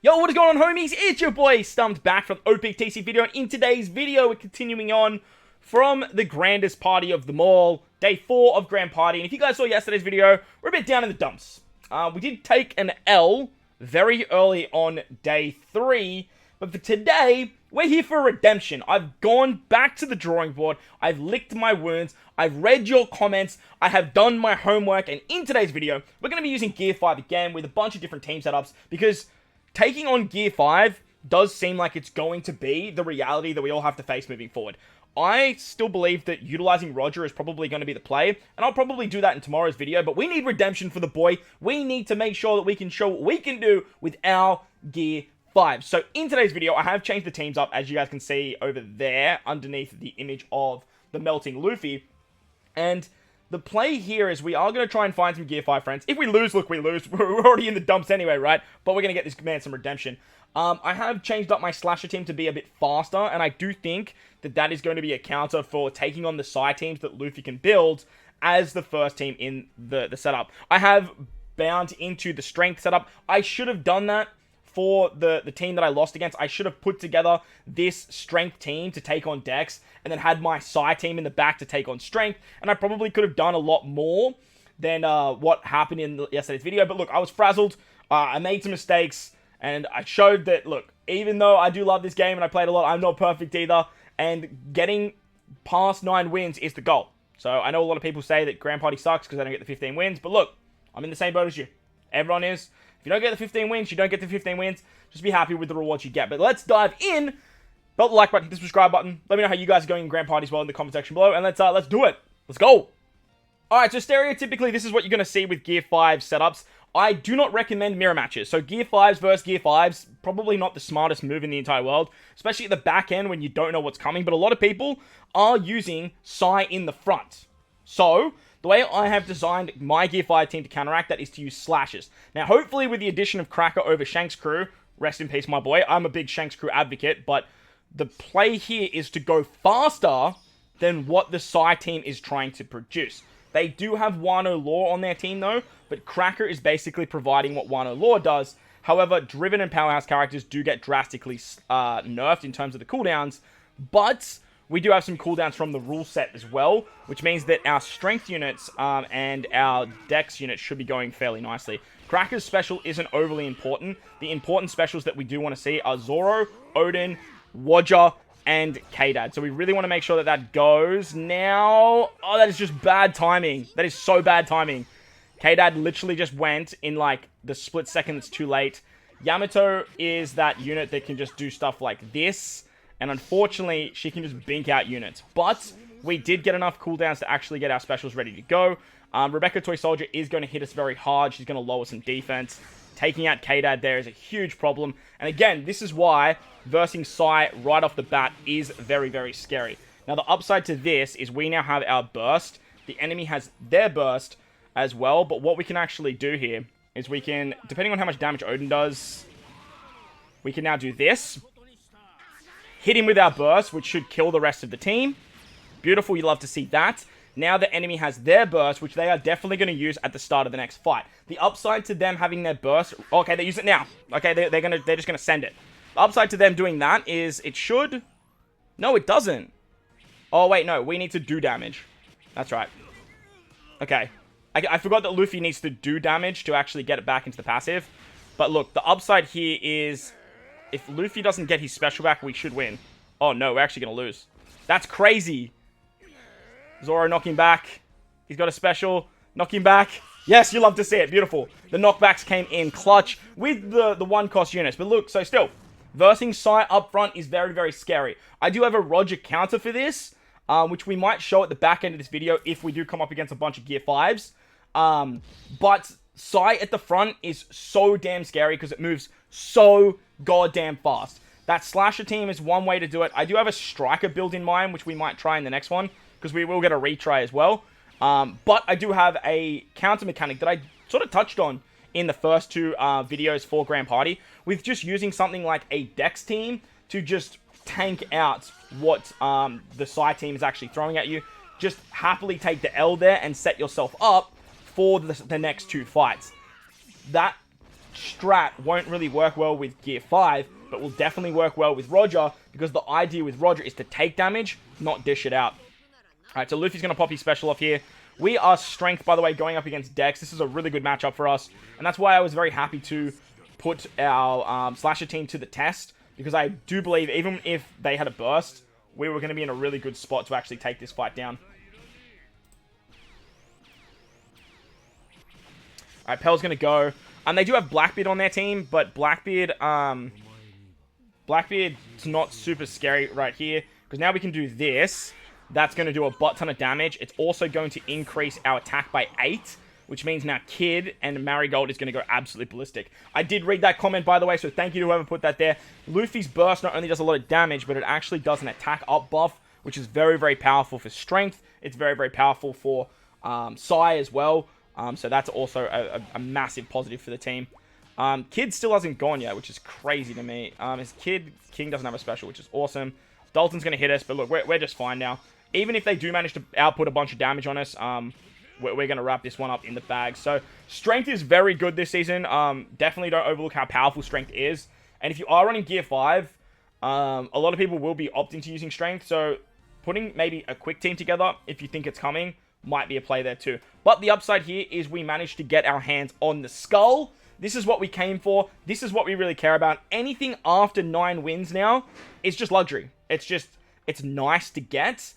Yo, what is going on, homies? It's your boy StumpD back from OPTC video, and in today's video, we're continuing on from the grandest party of them all, day 4 of Grand Party. And if you guys saw yesterday's video, we're a bit down in the dumps. We did take an L very early on day 3, but for today, we're here for redemption. I've gone back to the drawing board, I've licked my wounds, I've read your comments, I have done my homework, and in today's video, we're going to be using Gear 5 again with a bunch of different team setups, because taking on Gear 5 does seem like it's going to be the reality that we all have to face moving forward. I still believe that utilizing Roger is probably going to be the play, and I'll probably do that in tomorrow's video, but we need redemption for the boy. We need to make sure that we can show what we can do with our Gear 5. So in today's video, I have changed the teams up, as you guys can see over there, underneath the image of the melting Luffy, and the play here is we are going to try and find some Gear 5 friends. If we lose, look, we lose. We're already in the dumps anyway, right? But we're going to get this man some redemption. I have changed up my slasher team to be a bit faster, and I do think that that is going to be a counter for taking on the side teams that Luffy can build as the first team in the setup. I have bound into the strength setup. I should have done that for the team that I lost against. I should have put together this strength team to take on Dex, and then had my side team in the back to take on strength, and I probably could have done a lot more than what happened in yesterday's video. But look, I was frazzled, I made some mistakes, and I showed that, look, even though I do love this game and I played a lot, I'm not perfect either, and getting past 9 wins is the goal. So I know a lot of people say that Grand Party sucks because I don't get the 15 wins, but look, I'm in the same boat as you. Everyone is. If you don't get the 15 wins, you don't get the 15 wins. Just be happy with the rewards you get. But let's dive in. Belt the like button, hit the subscribe button. Let me know how you guys are going in Grand Party as well in the comment section below. And let's do it. Let's go. Alright, so stereotypically, this is what you're going to see with Gear 5 setups. I do not recommend mirror matches. So Gear 5s versus Gear 5s, probably not the smartest move in the entire world. Especially at the back end when you don't know what's coming. But a lot of people are using Sai in the front. So the way I have designed my Gear 5 team to counteract that is to use slashes. Now, hopefully with the addition of Cracker over Shanks' crew, rest in peace, my boy. I'm a big Shanks' crew advocate, but the play here is to go faster than what the Sai team is trying to produce. They do have Wano Law on their team, though, but Cracker is basically providing what Wano Law does. However, Driven and Powerhouse characters do get drastically nerfed in terms of the cooldowns, but we do have some cooldowns from the rule set as well, which means that our strength units and our dex units should be going fairly nicely. Cracker's special isn't overly important. The important specials that we do want to see are Zoro, Odin, Roger, and K-Dad. So we really want to make sure that that goes now. Oh, that is just bad timing. That is so bad timing. K-Dad literally just went in like the split second that's too late. Yamato is that unit that can just do stuff like this. And unfortunately, she can just bink out units. But we did get enough cooldowns to actually get our specials ready to go. Rebecca Toy Soldier is going to hit us very hard. She's going to lower some defense. Taking out K-Dad there is a huge problem. And again, this is why versing Sai right off the bat is very, very scary. Now, the upside to this is we now have our burst. The enemy has their burst as well. But what we can actually do here is we can, depending on how much damage Odin does, we can now do this. Hit him with our burst, which should kill the rest of the team. Beautiful, you love to see that. Now the enemy has their burst, which they are definitely going to use at the start of the next fight. The upside to them having their burst... Okay, they use it now. Okay, they're just going to send it. The upside to them doing that is it should... No, it doesn't. Oh, wait, no. We need to do damage. That's right. Okay. I forgot that Luffy needs to do damage to actually get it back into the passive. But look, the upside here is... If Luffy doesn't get his special back, we should win. Oh, no, we're actually going to lose. That's crazy. Zoro knocking back. He's got a special. Knocking back. Yes, you love to see it. Beautiful. The knockbacks came in clutch with the one-cost units. But look, so still, versing Sai up front is very, very scary. I do have a Roger counter for this, which we might show at the back end of this video if we do come up against a bunch of Gear 5s. But Sai at the front is so damn scary because it moves so goddamn fast. That slasher team is one way to do it. I do have a striker build in mind, which we might try in the next one, because we will get a retry as well. But I do have a counter mechanic that I sort of touched on in the first 2 videos for Grand Party, with just using something like a Dex team to just tank out what the Sai team is actually throwing at you. Just happily take the L there and set yourself up for the next 2 fights. That strat won't really work well with Gear 5, but will definitely work well with Roger, because the idea with Roger is to take damage, not dish it out. Alright, so Luffy's going to pop his special off here. We are Strength, by the way, going up against Dex. This is a really good matchup for us, and that's why I was very happy to put our Slasher team to the test, because I do believe even if they had a burst, we were going to be in a really good spot to actually take this fight down. Alright, Pell's going to go. They do have Blackbeard on their team, but Blackbeard's not super scary right here, because now we can do this. That's going to do a butt ton of damage. It's also going to increase our attack by 8, which means now Kid and Marigold is going to go absolutely ballistic. I did read that comment, by the way, so thank you to whoever put that there. Luffy's burst not only does a lot of damage, but it actually does an attack up buff, which is very, very powerful for Strength. It's very, very powerful for Psy as well. So that's also a massive positive for the team. Kid still hasn't gone yet, which is crazy to me. His King doesn't have a special, which is awesome. Dalton's going to hit us, but look, we're just fine now. Even if they do manage to output a bunch of damage on us, we're going to wrap this one up in the bag. So Strength is very good this season. Definitely don't overlook how powerful Strength is. And if you are running Gear 5, a lot of people will be opting to using Strength. So putting maybe a quick team together, if you think it's coming, might be a play there too. But the upside here is we managed to get our hands on the Skull. This is what we came for. This is what we really care about. Anything after 9 wins now is just luxury. It's nice to get.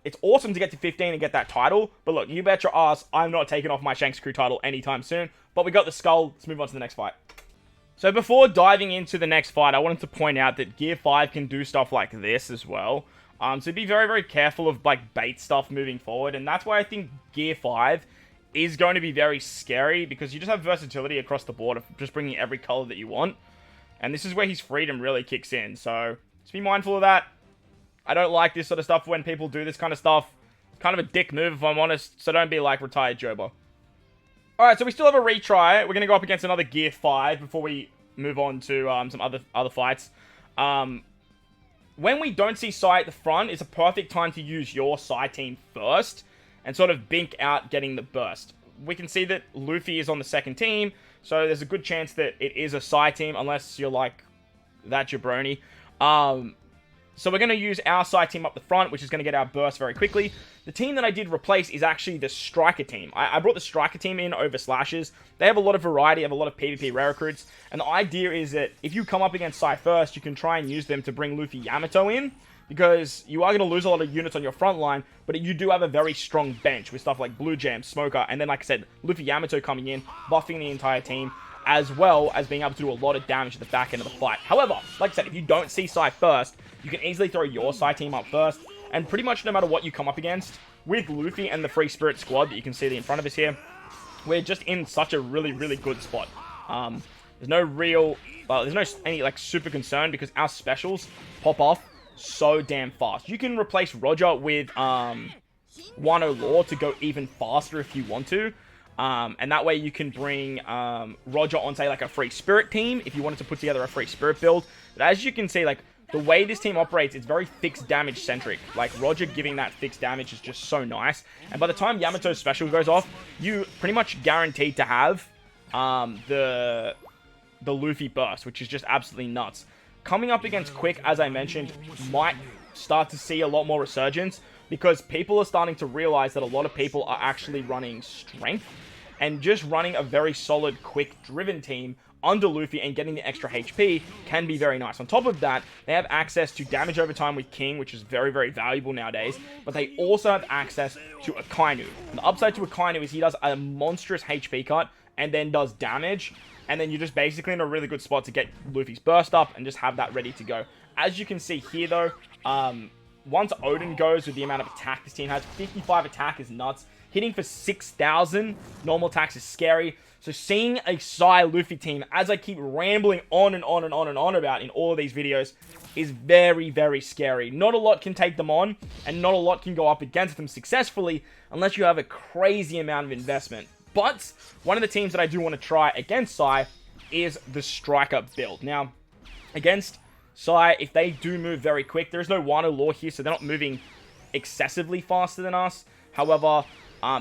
It's awesome to get to 15 and get that title. But look, you bet your ass I'm not taking off my Shanks Crew title anytime soon. But we got the Skull. Let's move on to the next fight. So before diving into the next fight, I wanted to point out that Gear 5 can do stuff like this as well. So be very, very careful of like bait stuff moving forward. And that's why I think Gear 5 is going to be very scary, because you just have versatility across the board of just bringing every color that you want. And this is where his freedom really kicks in. So just be mindful of that. I don't like this sort of stuff when people do this kind of stuff. It's kind of a dick move if I'm honest. So don't be like retired Joba. Alright, so we still have a retry. We're going to go up against another Gear 5 before we move on to some other fights. When we don't see Psy at the front, it's a perfect time to use your Psy team first and sort of bink out getting the burst. We can see that Luffy is on the second team, so there's a good chance that it is a Psy team, unless you're like that jabroni. So we're going to use our Psy team up the front, which is going to get our burst very quickly. The team that I did replace is actually the Striker team. I brought the Striker team in over Slashers. They have a lot of variety, have a lot of PvP rare recruits. And the idea is that if you come up against Psy first, you can try and use them to bring Luffy Yamato in, because you are going to lose a lot of units on your front line, but you do have a very strong bench with stuff like Blue Jam, Smoker, and then, like I said, Luffy Yamato coming in, buffing the entire team, as well as being able to do a lot of damage at the back end of the fight. However, like I said, if you don't see Psy first, you can easily throw your Psy team up first, and pretty much no matter what you come up against, with Luffy and the Free Spirit squad that you can see in front of us here, we're just in such a really, really good spot. There's no any like super concern, because our specials pop off so damn fast. You can replace Roger with Wano Law to go even faster if you want to. And that way you can bring Roger on, say, like a Free Spirit team if you wanted to put together a Free Spirit build. But as you can see, like, the way this team operates, it's very fixed damage centric. Like, Roger giving that fixed damage is just so nice. And by the time Yamato's special goes off, you pretty much guaranteed to have the Luffy burst, which is just absolutely nuts. Coming up against Quick, as I mentioned, might start to see a lot more resurgence, because people are starting to realize that a lot of people are actually running Strength, and just running a very solid, quick, driven team under Luffy and getting the extra HP can be very nice. On top of that, they have access to damage over time with King, which is very, very valuable nowadays, but they also have access to Akainu. And the upside to Akainu is he does a monstrous HP cut and then does damage, and then you're just basically in a really good spot to get Luffy's burst up and just have that ready to go. As you can see here though, once Odin goes with the amount of attack this team has, 55 attack is nuts. Hitting for 6,000 normal attacks is scary. So seeing a Psy Luffy team, as I keep rambling on and on and on and on about in all of these videos, is very, very scary. Not a lot can take them on, and not a lot can go up against them successfully unless you have a crazy amount of investment. But one of the teams that I do want to try against Psy is the Striker build. Now, against Psy, if they do move very quick, there is no Wano Law here, so they're not moving excessively faster than us. However,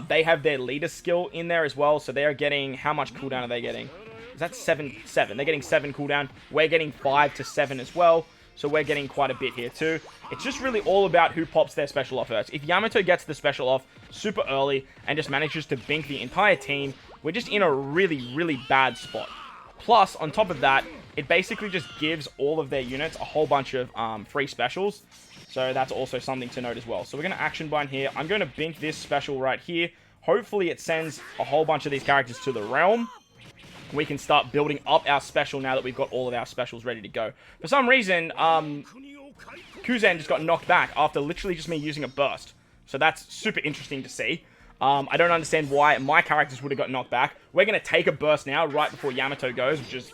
they have their leader skill in there as well, so they are getting... How much cooldown are they getting? Is that 7? 7. They're getting 7 cooldown. We're getting 5 to 7 as well. So we're getting quite a bit here too. It's just really all about who pops their special off first. If Yamato gets the special off super early and just manages to bink the entire team, we're just in a really, really bad spot. Plus, on top of that, it basically just gives all of their units a whole bunch of free specials. So that's also something to note as well. So we're going to action bind here. I'm going to bink this special right here. Hopefully it sends a whole bunch of these characters to the realm. We can start building up our special now that we've got all of our specials ready to go. For some reason, Kuzen just got knocked back after literally just me using a burst. So that's super interesting to see. I don't understand why my characters would have got knocked back. We're going to take a burst now right before Yamato goes, which is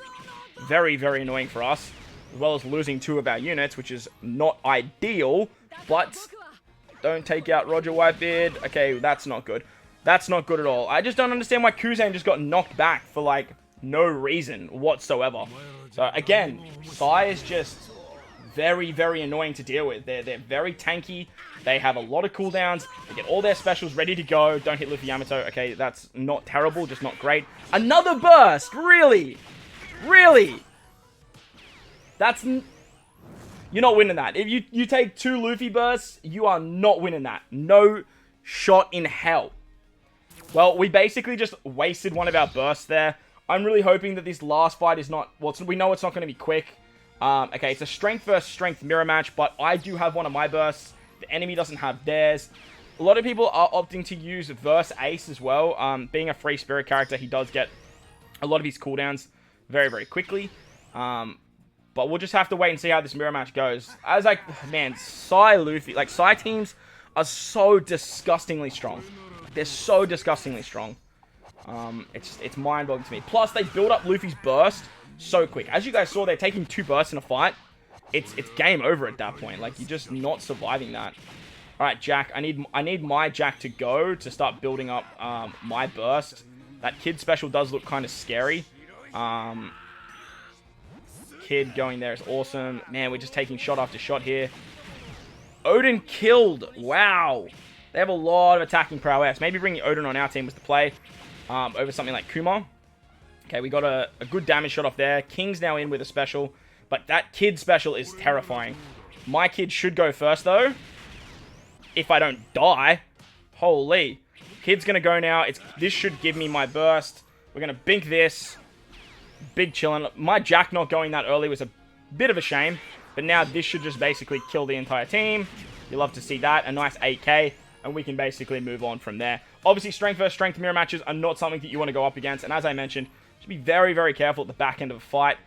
very, very annoying for us. As well as losing 2 of our units, which is not ideal. But don't take out Roger Whitebeard. Okay, that's not good. That's not good at all. I just don't understand why Kuzen just got knocked back for, like, no reason whatsoever. So, again, Sai is just very, very annoying to deal with. They're very tanky. They have a lot of cooldowns. They get all their specials ready to go. Don't hit Luffy Yamato. Okay, that's not terrible, just not great. Another burst! Really? Really? That's... You're not winning that. If you take 2 Luffy bursts, you are not winning that. No shot in hell. Well, we basically just wasted one of our bursts there. I'm really hoping that this last fight is not... Well, we know it's not going to be quick. Okay, it's a strength versus strength mirror match, but I do have one of my bursts. The enemy doesn't have theirs. A lot of people are opting to use Verse Ace as well. Being a free spirit character, he does get a lot of his cooldowns very, very quickly. But we'll just have to wait and see how this mirror match goes. As like, man, Sai Luffy, like Sai teams are so disgustingly strong. They're so disgustingly strong. It's mind-boggling to me. Plus, they build up Luffy's burst so quick. As you guys saw, they're taking 2 bursts in a fight. It's game over at that point. Like, you're just not surviving that. Alright, Jack. I need my Jack to go to start building up my burst. That kid special does look kind of scary. Kid going there is awesome. Man, we're just taking shot after shot here. Odin killed. Wow. They have a lot of attacking prowess. Maybe bringing Odin on our team was the play over something like Kuma. Okay, we got a good damage shot off there. King's now in with a special. But that kid special is terrifying. My kid should go first, though. If I don't die. Holy. Kid's going to go now. This should give me my burst. We're going to bink this. Big chillin'. My Jack not going that early was a bit of a shame. But now this should just basically kill the entire team. You love to see that. A nice 8k. And we can basically move on from there. Obviously, strength versus strength mirror matches are not something that you want to go up against. And as I mentioned, should be very, very careful at the back end of a fight.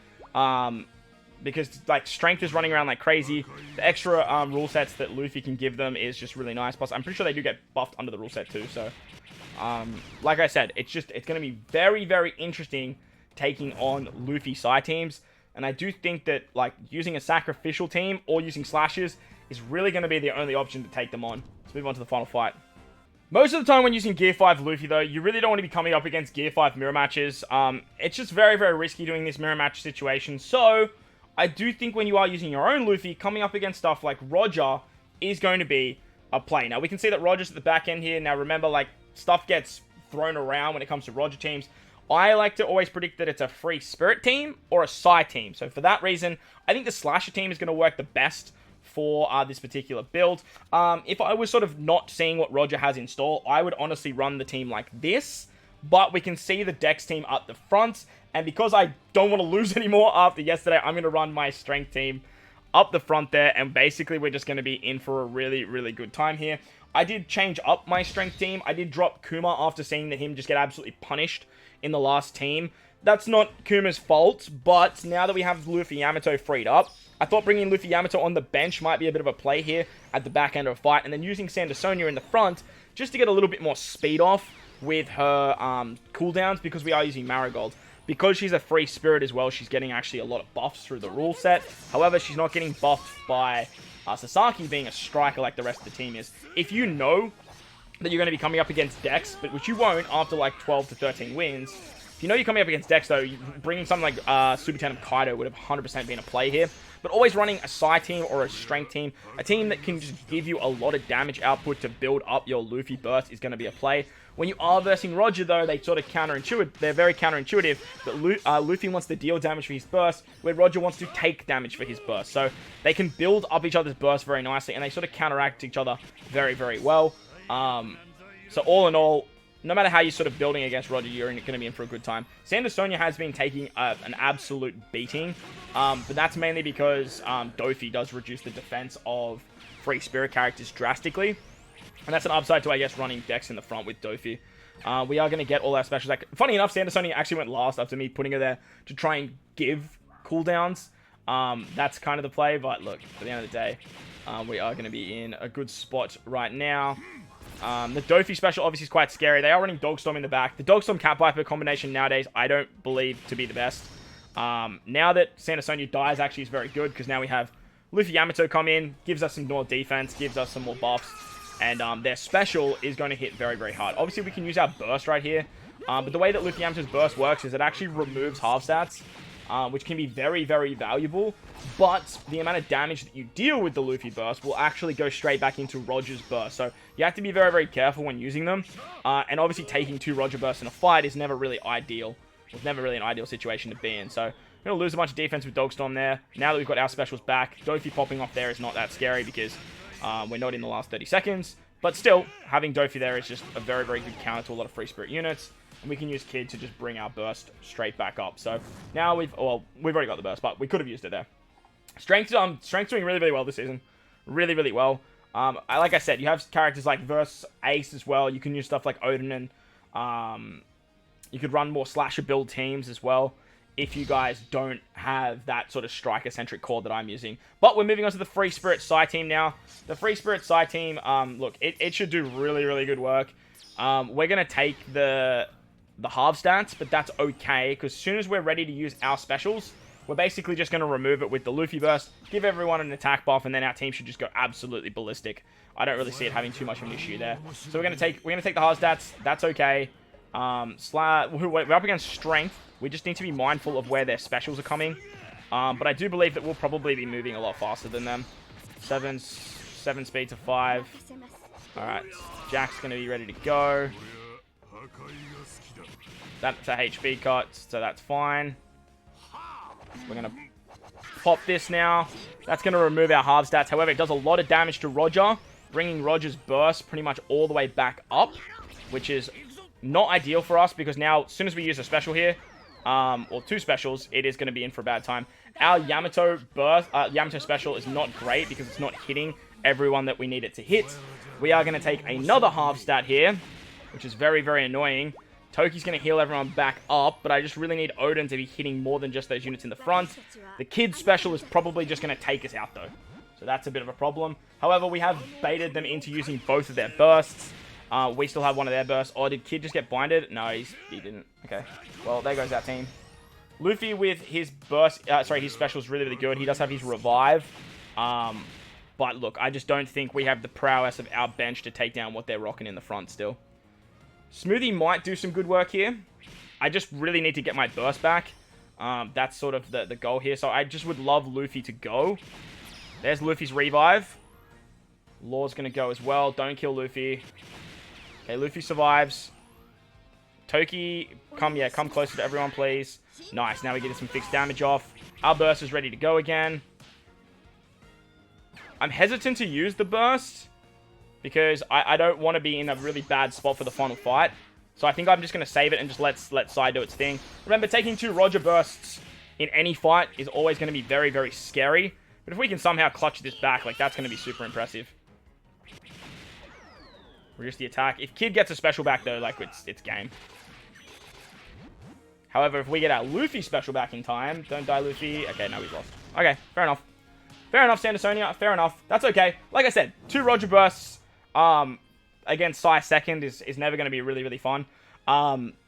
Because, like, strength is running around like crazy. The extra rule sets that Luffy can give them is just really nice. Plus, I'm pretty sure they do get buffed under the rule set too. So, like I said, it's going to be very, very interesting taking on Luffy side teams. And I do think that, like, using a sacrificial team or using slashes is really going to be the only option to take them on. Let's move on to the final fight. Most of the time when using Gear 5 Luffy, though, you really don't want to be coming up against Gear 5 mirror matches. It's just very, very risky doing this mirror match situation. So, I do think when you are using your own Luffy, coming up against stuff like Roger is going to be a play. Now, we can see that Roger's at the back end here. Now, remember, like, stuff gets thrown around when it comes to Roger teams. I like to always predict that it's a free spirit team or a Sai team. So, for that reason, I think the slasher team is going to work the best for this particular build. If I was sort of not seeing what Roger has in store, I would honestly run the team like this. But we can see the Dex team up the front. And because I don't want to lose anymore after yesterday, I'm going to run my strength team up the front there. And basically, we're just going to be in for a really, really good time here. I did change up my strength team. I did drop Kuma after seeing that him just get absolutely punished in the last team. That's not Kuma's fault, but now that we have Luffy Yamato freed up, I thought bringing Luffy Yamato on the bench might be a bit of a play here at the back end of a fight, and then using Sandersonia in the front just to get a little bit more speed off with her cooldowns, because we are using Marigold. Because she's a free spirit as well, she's getting actually a lot of buffs through the rule set. However, she's not getting buffed by Sasaki being a striker like the rest of the team is. If you know that you're going to be coming up against Dex, but which you won't after like 12 to 13 wins, if you know you're coming up against Dex though, bringing something like Super Tandem Kaido would have 100% been a play here. But always running a Sai team or a strength team, a team that can just give you a lot of damage output to build up your Luffy burst is going to be a play. When you are versing Roger, though, they sort of counterintuitive. They're very counterintuitive. But Luffy wants to deal damage for his burst, where Roger wants to take damage for his burst. So they can build up each other's burst very nicely, and they sort of counteract each other very, very well. So all in all, no matter how you're sort of building against Roger, you're going to be in for a good time. Sandersonia has been taking an absolute beating, but that's mainly because Dofi does reduce the defense of free spirit characters drastically. And that's an upside to, I guess, running decks in the front with Dofi. We are going to get all our specials. Like, funny enough, Sandersonia actually went last after me putting her there to try and give cooldowns. That's kind of the play, but look, at the end of the day, we are going to be in a good spot right now. The Dofi special obviously is quite scary. They are running Dogstorm in the back. The Dogstorm Cat Viper combination nowadays, I don't believe to be the best. Now that Sandersonia dies actually is very good, because now we have Luffy Yamato come in, gives us some more defense, gives us some more buffs, and their special is going to hit very, very hard. Obviously, we can use our burst right here, but the way that Luffy Yamato's burst works is it actually removes half stats, which can be very, very valuable, but the amount of damage that you deal with the Luffy burst will actually go straight back into Roger's burst. So you have to be very, very careful when using them, and obviously taking 2 Roger bursts in a fight is never really ideal. It's never really an ideal situation to be in. So we're going to lose a bunch of defense with Dogstorm there. Now that we've got our specials back, Dofi popping off there is not that scary because we're not in the last 30 seconds. But still, having Dofi there is just a very, very good counter to a lot of free spirit units. And we can use Kid to just bring our burst straight back up. So now we've already got the burst, but we could have used it there. Strength's doing really, really well this season. Really, really well. Like I said, you have characters like Verse Ace as well. You can use stuff like Odin, and you could run more slasher build teams as well if you guys don't have that sort of striker-centric core that I'm using. But we're moving on to the Free Spirit Psy team now. The Free Spirit Psy team, look, it should do really, really good work. We're going to take the half stats, but that's okay, because as soon as we're ready to use our specials, we're basically just going to remove it with the Luffy burst, give everyone an attack buff, and then our team should just go absolutely ballistic. I don't really see it having too much of an issue there. So we're going to take the half stats. That's okay. We're up against Strength. We just need to be mindful of where their specials are coming. But I do believe that we'll probably be moving a lot faster than them. 7 speed to 5. Alright, Jack's going to be ready to go. That's a HP cut, so that's fine. We're going to pop this now. That's going to remove our half stats. However, it does a lot of damage to Roger, bringing Roger's burst pretty much all the way back up, which is not ideal for us, because now, as soon as we use a special here, or 2 specials, it is going to be in for a bad time. Our Yamato special is not great because it's not hitting everyone that we need it to hit. We are going to take another half stat here, which is very, very annoying. Toki's going to heal everyone back up, but I just really need Odin to be hitting more than just those units in the front. The Kid special is probably just going to take us out, though. So that's a bit of a problem. However, we have baited them into using both of their bursts. We still have one of their bursts. Oh, did Kid just get blinded? No, he didn't. Okay. Well, there goes our team. Luffy with his burst, his special is really, really good. He does have his revive. But look, I just don't think we have the prowess of our bench to take down what they're rocking in the front still. Smoothie might do some good work here. I just really need to get my burst back. That's sort of the goal here. So I just would love Luffy to go. There's Luffy's revive. Law's going to go as well. Don't kill Luffy. Okay, Luffy survives. Toki, come closer to everyone, please. Nice, now we get some fixed damage off. Our burst is ready to go again. I'm hesitant to use the burst because I don't want to be in a really bad spot for the final fight. So I think I'm just going to save it and just let Sai do its thing. Remember, taking 2 Roger bursts in any fight is always going to be very, very scary. But if we can somehow clutch this back, like, that's going to be super impressive. Reduce the attack. If Kid gets a special back, though, like, it's game. However, if we get our Luffy special back in time... Don't die, Luffy. Okay, no, he's lost. Okay, fair enough. Fair enough, Sandersonia. Fair enough. That's okay. Like I said, 2 Roger bursts against Sai second is never going to be really, really fun.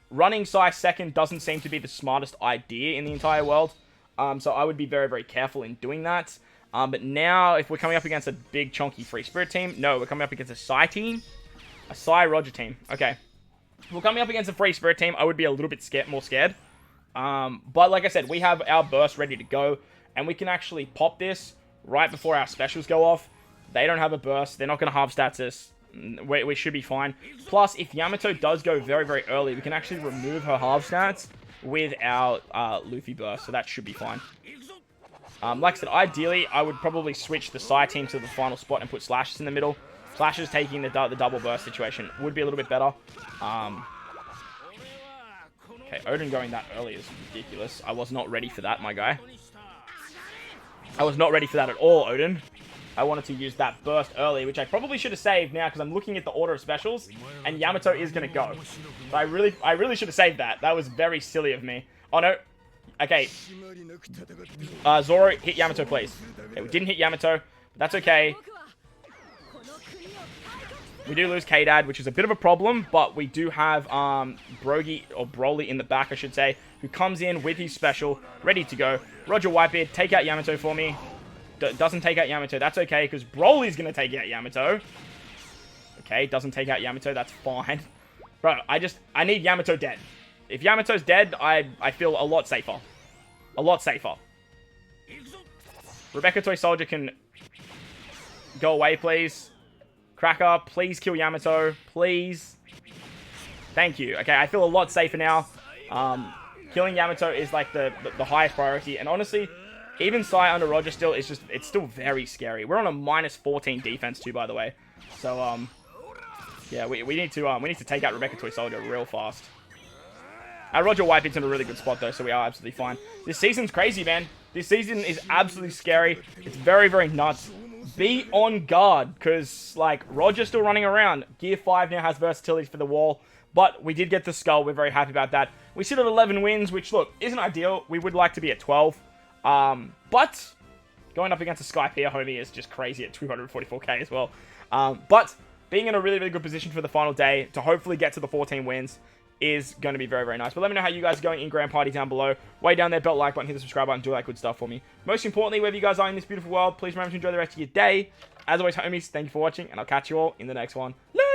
Running Sai second doesn't seem to be the smartest idea in the entire world. So I would be very, very careful in doing that. But now, if we're coming up against a big, chunky Free Spirit team... No, we're coming up against a Sai team. A Sai Roger team. Okay. If we're coming up against a Free Spirit team, I would be a little bit more scared. But like I said, we have our burst ready to go. And we can actually pop this right before our specials go off. They don't have a burst. They're not going to half stats us. we should be fine. Plus, if Yamato does go very, very early, we can actually remove her half stats with our Luffy burst, so that should be fine. Like I said, ideally, I would probably switch the side team to the final spot and put Slashes in the middle. Slashes taking the double burst situation would be a little bit better. Okay, Odin going that early is ridiculous. I was not ready for that, my guy. I was not ready for that at all, Odin. I wanted to use that burst early, which I probably should have saved now because I'm looking at the order of specials, and Yamato is going to go. So I really should have saved that. That was very silly of me. Oh, no. Okay. Zoro, hit Yamato, please. Okay, we didn't hit Yamato. That's okay. We do lose K-Dad, which is a bit of a problem, but we do have Brogy, or Broly in the back, I should say, who comes in with his special, ready to go. Roger Whitebeard, take out Yamato for me. Doesn't take out Yamato, that's okay, because Broly's going to take out Yamato. Okay, doesn't take out Yamato, that's fine. Bro, I need Yamato dead. If Yamato's dead, I feel a lot safer. A lot safer. Rebecca Toy Soldier can go away, please. Cracker, please kill Yamato. Please. Thank you. Okay, I feel a lot safer now. Killing Yamato is like the highest priority. And honestly, even Sai under Roger still is just, it's still very scary. We're on a -14 defense too, by the way. So, yeah, we need to take out Rebecca Toy Soldier real fast. Roger Whitebeard's in a really good spot though, so we are absolutely fine. This season's crazy, man. This season is absolutely scary. It's very, very nuts. Be on guard, because, like, Roger's still running around. Gear 5 now has versatility for the wall, but we did get the skull. We're very happy about that. We sit at 11 wins, which, look, isn't ideal. We would like to be at 12. But going up against a Skype here, homie, is just crazy at 244k as well. But being in a really, really good position for the final day to hopefully get to the 14 wins is going to be very, very nice. But let me know how you guys are going in Grand Party down below. Way down there, belt like button, hit the subscribe button, do all that good stuff for me. Most importantly, wherever you guys are in this beautiful world, please remember to enjoy the rest of your day. As always, homies, thank you for watching, and I'll catch you all in the next one. Later!